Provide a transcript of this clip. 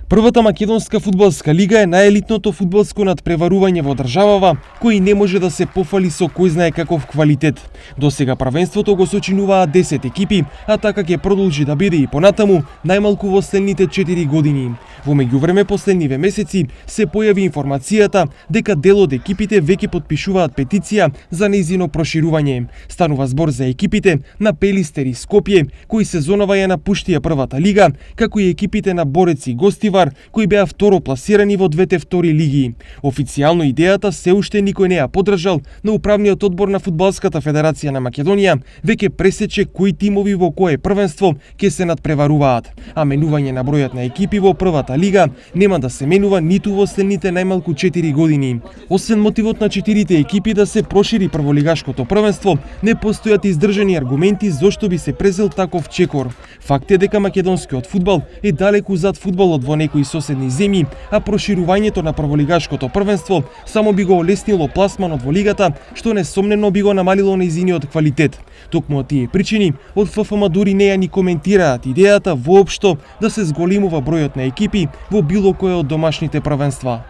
Првата македонска фудбалска лига е најелитното фудбалско надпреварување во државава, кој не може да се пофали со кој знае каков квалитет. Досега првенството го сочинуваат 10 екипи, а така ќе продолжи да биде и понатаму, најмалку во следните 4 години. Во меѓувреме последниве месеци се појави информацијата дека дел од екипите веќе потпишуваат петиција за нејзино проширување. Станува збор за екипите на Пелистер и Скопје, кои сезонова ја напуштија првата лига, како и екипите на Борец и Гостивар, кои беа второ пласирани во двете втори лиги. Официјално идејата се уште никој не ја поддржал, но управниот одбор на Фудбалската федерација на Македонија веќе пресече кои тимови во кое првенство ќе се надпреваруваат, а менување на бројот на екипи во првата лига нема да се менува ниту во следните најмалку 4 години. Освен мотивот на 4 екипи да се прошири прволигашкото првенство, не постојат издржани аргументи зошто би се презел таков чекор. Факт е дека македонскиот фудбал е далеку зад фудбалот во некои соседни земји, а проширувањето на прволигашкото првенство само би го олеснило пласманот во лигата, што несомнено би го намалило нејзиниот квалитет. Токму од тие причини, од ФФМ дури не ја ни коментираат идејата воопшто да се зголемува бројот на екипи во било кое од домашните првенства.